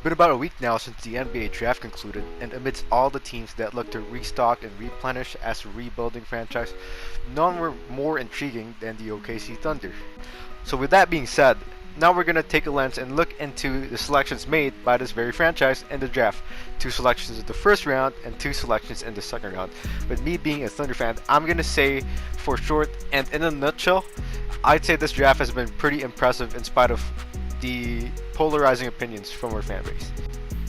been about a week now since the NBA draft concluded, and amidst all the teams that look to restock and replenish as a rebuilding franchise, none were more intriguing than the OKC Thunder. So with that being said, now we're going to take a lens and look into the selections made by this very franchise in the draft. 2 selections in the first round and 2 selections in the second round. With me being a Thunder fan, I'm going to say for short and in a nutshell, I'd say this draft has been pretty impressive in spite of the polarizing opinions from our fan base.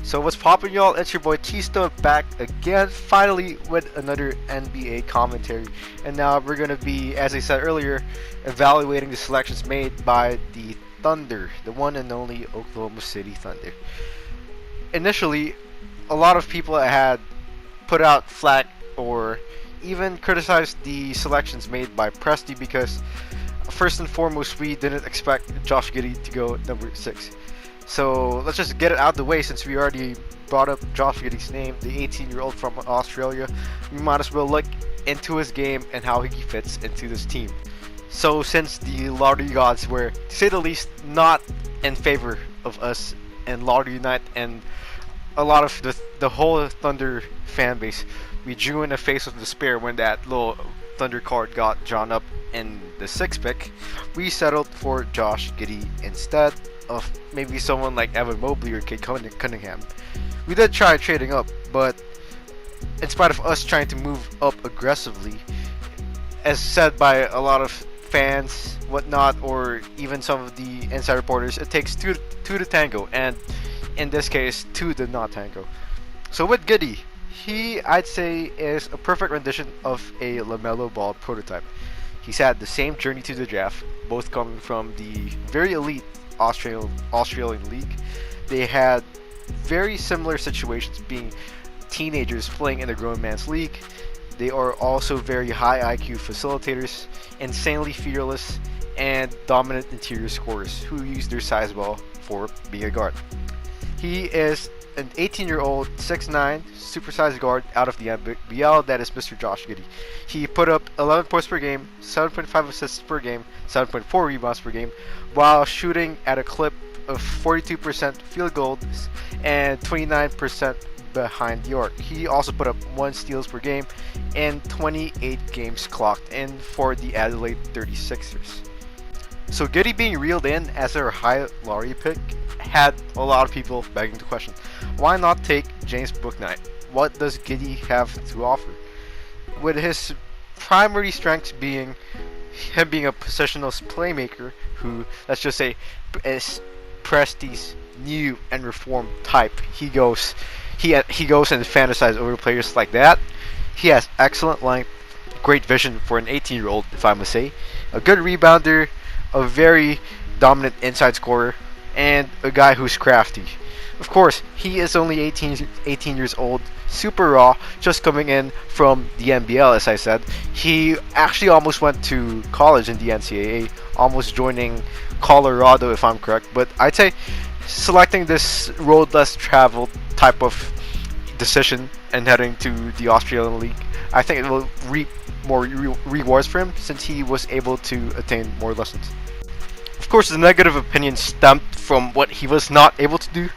So what's poppin', y'all? It's your boy Chisto back again, finally with another NBA commentary. And now we're gonna be, as I said earlier, evaluating the selections made by the Thunder, the one and only Oklahoma City Thunder. Initially, a lot of people had put out flack or even criticized the selections made by Presti because first and foremost, we didn't expect Josh Giddey to go number 6. So let's just get it out of the way since we already brought up Josh Giddey's name, the 18-year-old from Australia. We might as well look into his game and how he fits into this team. So since the lottery gods were, to say the least, not in favor of us and Lottery Night and a lot of the whole Thunder fan base, we drew in a face of despair when that little Thunder card got drawn up in the 6th pick. We settled for Josh Giddey instead of maybe someone like Evan Mobley or Cade Cunningham. We did try trading up, but in spite of us trying to move up aggressively, as said by a lot of fans, whatnot, or even some of the inside reporters, it takes two to tango, and in this case, 2 did not tango. So with Giddey, he, I'd say, is a perfect rendition of a LaMelo Ball prototype. He's had the same journey to the draft, both coming from the very elite Australian league. They had very similar situations, being teenagers playing in the grown man's league. They are also very high IQ facilitators, insanely fearless, and dominant interior scorers who use their size well for being a guard. He is an 18-year-old, 6'9", supersized guard out of the NBL. That is Mr. Josh Giddey. He put up 11 points per game, 7.5 assists per game, 7.4 rebounds per game, while shooting at a clip of 42% field goals and 29% behind the arc. He also put up 1 steals per game and 28 games clocked in for the Adelaide 36ers. So Giddey being reeled in as our high lottery pick had a lot of people begging the question, why not take James Bouknight? What does Giddey have to offer? With his primary strengths being him being a positional playmaker who, let's just say, is Presti's new and reformed type. He goes and fantasizes over players like that. He has excellent length, great vision for an 18-year-old, if I must say, a good rebounder, a very dominant inside scorer, and a guy who's crafty. Of course, he is only 18 years old, super raw, just coming in from the NBL, as I said. He actually almost went to college in the NCAA, almost joining Colorado, if I'm correct. But I'd say selecting this road less traveled type of decision and heading to the Australian League, I think it will reap more rewards for him since he was able to attain more lessons. Of course, the negative opinion stemmed from what he was not able to do.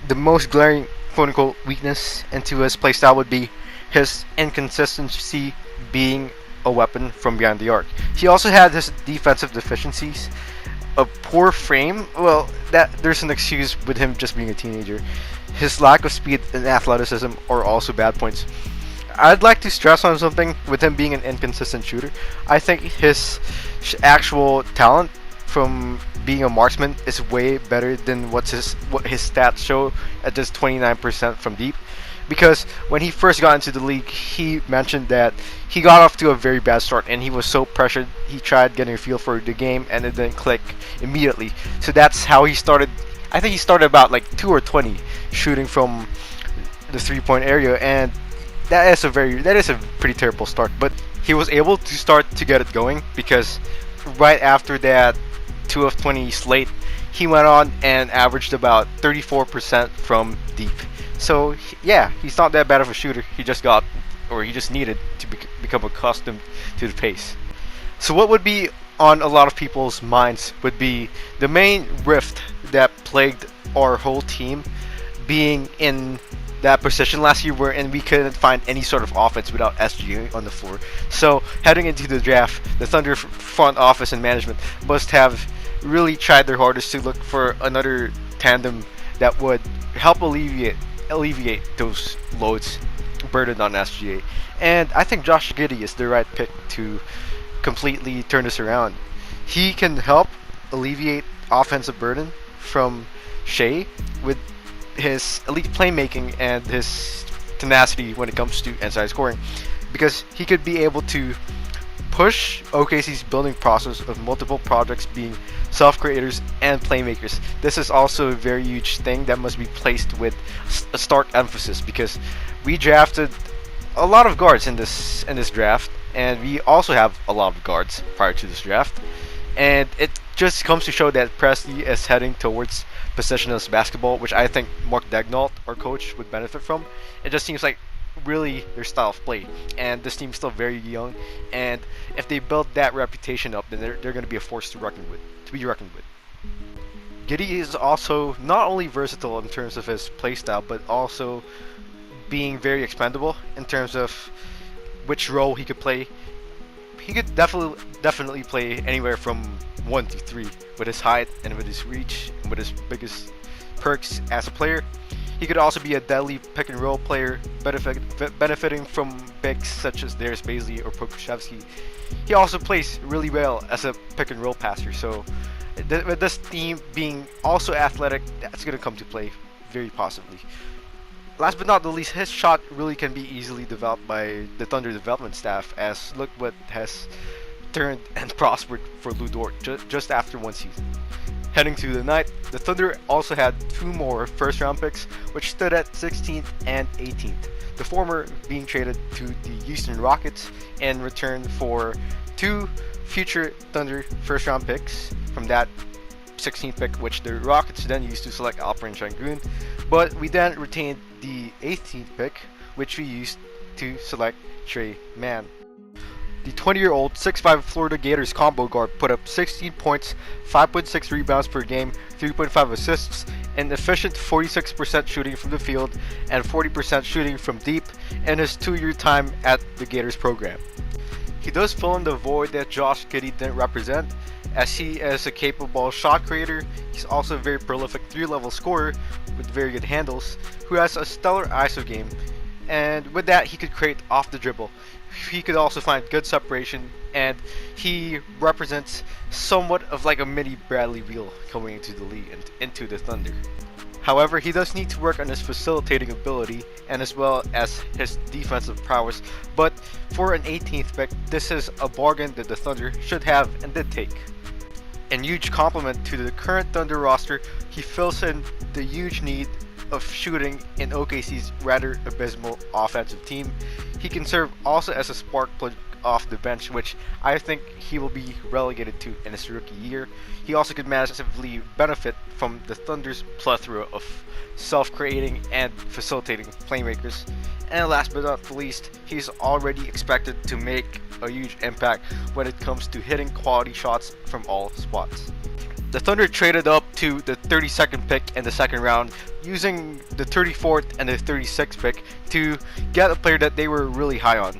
The most glaring quote-unquote weakness into his playstyle would be his inconsistency being a weapon from behind the arc. He also had his defensive deficiencies, a poor frame. Well, there's an excuse with him just being a teenager. His lack of speed and athleticism are also bad points. I'd like to stress on something with him being an inconsistent shooter. I think his actual talent from being a marksman is way better than what his stats show at just 29% from deep. Because when he first got into the league, he mentioned that he got off to a very bad start and he was so pressured. He tried getting a feel for the game and it didn't click immediately. So that's how he started. I think he started about like 2 or 20 shooting from the 3-point area, and that is a pretty terrible start. But he was able to start to get it going because right after that 2 of 20 slate, he went on and averaged about 34% from deep. So yeah, he's not that bad of a shooter. He just needed to become accustomed to the pace. So what would be on a lot of people's minds would be the main rift that plagued our whole team being in that position last year wherein we couldn't find any sort of offense without SGA on the floor. So heading into the draft, the Thunder front office and management must have really tried their hardest to look for another tandem that would help alleviate those loads burdened on SGA. And I think Josh Giddey is the right pick to completely turn this around. He can help alleviate offensive burden from Shea with his elite playmaking and his tenacity when it comes to inside scoring, because he could be able to push OKC's building process of multiple projects being self-creators and playmakers. This is also a very huge thing that must be placed with a stark emphasis, because we drafted a lot of guards in this draft, and we also have a lot of guards prior to this draft, and it just comes to show that Presti is heading towards possessionless basketball, which I think Mark Daignault, our coach, would benefit from. It just seems like really their style of play, and this team's still very young, and if they build that reputation up, then they're going to be a force to be reckoned with. Giddey is also not only versatile in terms of his play style, but also being very expendable in terms of which role he could play. He could definitely play anywhere from 1 to 3 with his height and with his reach and with his biggest perks as a player. He could also be a deadly pick and roll player, benefiting from bigs such as Darius Bazley or Pokusevski. He also plays really well as a pick and roll passer, so with this team being also athletic, that's going to come to play very possibly. Last but not the least, his shot really can be easily developed by the Thunder development staff, as look what has turned and prospered for Lu Dort just after one season. Heading to the night, the Thunder also had 2 more first-round picks, which stood at 16th and 18th. The former being traded to the Houston Rockets in return for 2 future Thunder first-round picks from that 16th pick, which the Rockets then used to select Alperen Sengun, but we then retained the 18th pick, which we used to select Tre Mann. The 20-year-old 6'5" Florida Gators combo guard put up 16 points, 5.6 rebounds per game, 3.5 assists, and efficient 46% shooting from the field and 40% shooting from deep in his 2-year time at the Gators program. He does fill in the void that Josh Giddey didn't represent, as he is a capable shot creator. He's also a very prolific 3-level scorer with very good handles, who has a stellar ISO game, and with that he could create off the dribble. He could also find good separation, and he represents somewhat of like a mini Bradley Beal coming into the league and into the Thunder. However, he does need to work on his facilitating ability and as well as his defensive prowess, but for an 18th pick, this is a bargain that the Thunder should have and did take. In huge compliment to the current Thunder roster, he fills in the huge need of shooting in OKC's rather abysmal offensive team. He can serve also as a spark plug off the bench, which I think he will be relegated to in his rookie year. He also could massively benefit from the Thunder's plethora of self-creating and facilitating playmakers. And last but not the least, he's already expected to make a huge impact when it comes to hitting quality shots from all spots. The Thunder traded up to the 32nd pick in the second round, using the 34th and the 36th pick to get a player that they were really high on,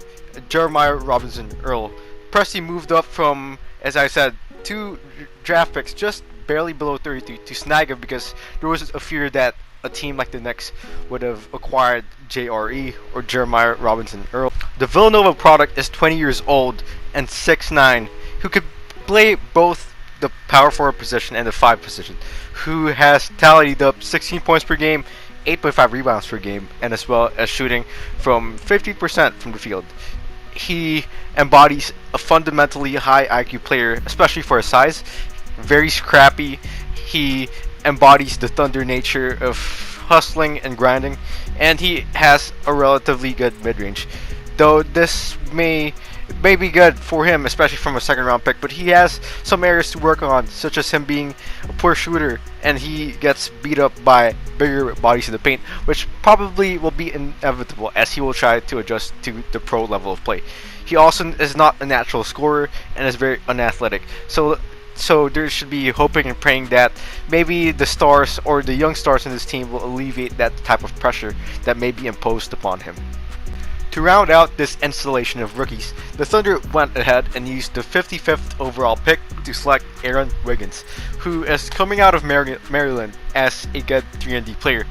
Jeremiah Robinson Earl. Presti moved up from, as I said, 2 draft picks just barely below 33 to snag him, because there was a fear that a team like the Knicks would have acquired JRE or Jeremiah Robinson Earl. The Villanova product is 20 years old and 6'9", who could play both the power forward position and the 5 position, who has tallied up 16 points per game, 8.5 rebounds per game, and as well as shooting from 50% from the field. He embodies a fundamentally high IQ player, especially for his size. Very scrappy. He embodies the Thunder nature of hustling and grinding, and he has a relatively good mid-range. Though this may be good for him, especially from a second round pick, but he has some areas to work on, such as him being a poor shooter, and he gets beat up by bigger bodies in the paint, which probably will be inevitable as he will try to adjust to the pro level of play. He also is not a natural scorer and is very unathletic, so So there should be hoping and praying that maybe the stars or the young stars in this team will alleviate that type of pressure that may be imposed upon him. To round out this installation of rookies, the Thunder went ahead and used the 55th overall pick to select Aaron Wiggins, who is coming out of Maryland as a good 3-and-D player.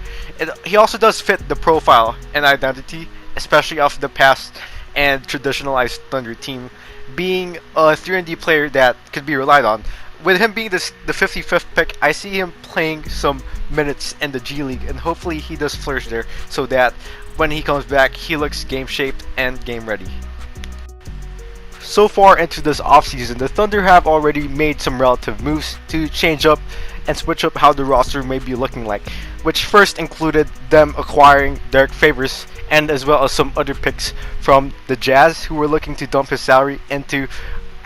He also does fit the profile and identity, especially of the past and traditionalized Thunder team, being a 3-and-D player that could be relied on. With him being the 55th pick, I see him playing some minutes in the G League, and hopefully he does flourish there so that when he comes back, he looks game shaped and game ready. So far into this offseason, the Thunder have already made some relative moves to change up and switch up how the roster may be looking like, which first included them acquiring Derek Favors and as well as some other picks from the Jazz, who were looking to dump his salary into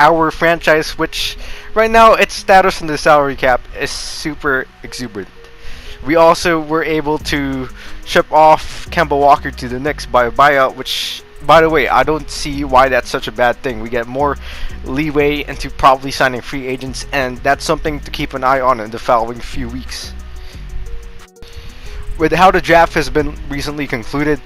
our franchise, which right now its status in the salary cap is super exuberant. We also were able to ship off Kemba Walker to the Knicks by a buyout, which, by the way, I don't see why that's such a bad thing. We get more leeway into probably signing free agents, and that's something to keep an eye on in the following few weeks. With how the draft has been recently concluded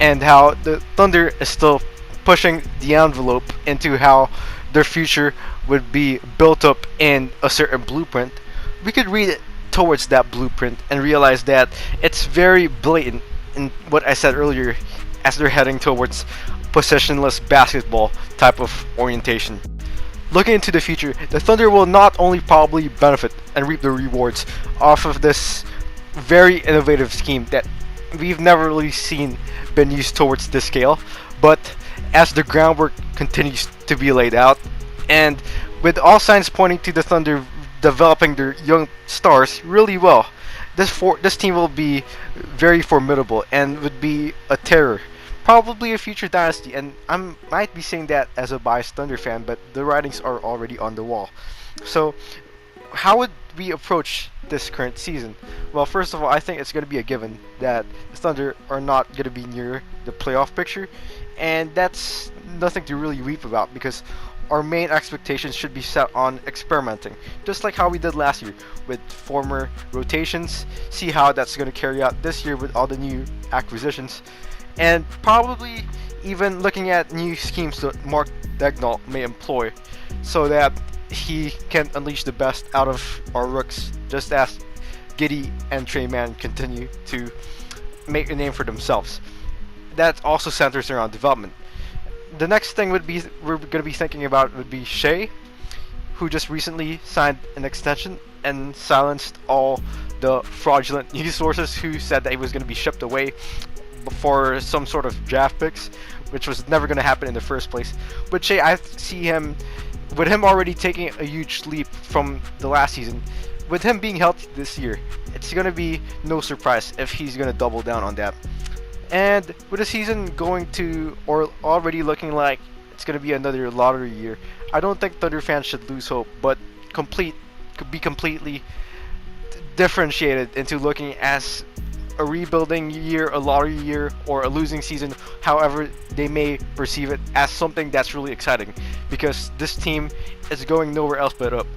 and how the Thunder is still pushing the envelope into how their future would be built up in a certain blueprint, we could read it towards that blueprint and realize that it's very blatant in what I said earlier, as they're heading towards possessionless basketball type of orientation. Looking into the future, the Thunder will not only probably benefit and reap the rewards off of this very innovative scheme that we've never really seen been used towards this scale, but as the groundwork continues to be laid out, and with all signs pointing to the Thunder developing their young stars really well, this team will be very formidable and would be a terror, probably a future dynasty. And I might be saying that as a biased Thunder fan, but the writings are already on the wall. So how would we approach this current season? Well, first of all, I think it's going to be a given that the Thunder are not going to be near the playoff picture, and that's nothing to really weep about, because our main expectations should be set on experimenting, just like how we did last year with former rotations, see how that's going to carry out this year with all the new acquisitions, and probably even looking at new schemes that Mark Daigneault may employ so that he can unleash the best out of our rooks, just as Giddey and Tre Mann continue to make a name for themselves. That also centers around development. The next thing we're going to be thinking about would be Shea, who just recently signed an extension and silenced all the fraudulent news sources who said that he was going to be shipped away for some sort of draft picks, which was never going to happen in the first place. But Shea, I see him, with him already taking a huge leap from the last season, with him being healthy this year, it's going to be no surprise if he's going to double down on that. And with the season going to, or already looking like it's going to be another lottery year, I don't think Thunder fans should lose hope, but could be completely differentiated into looking as a rebuilding year, a lottery year, or a losing season, however they may perceive it, as something that's really exciting, because this team is going nowhere else but up.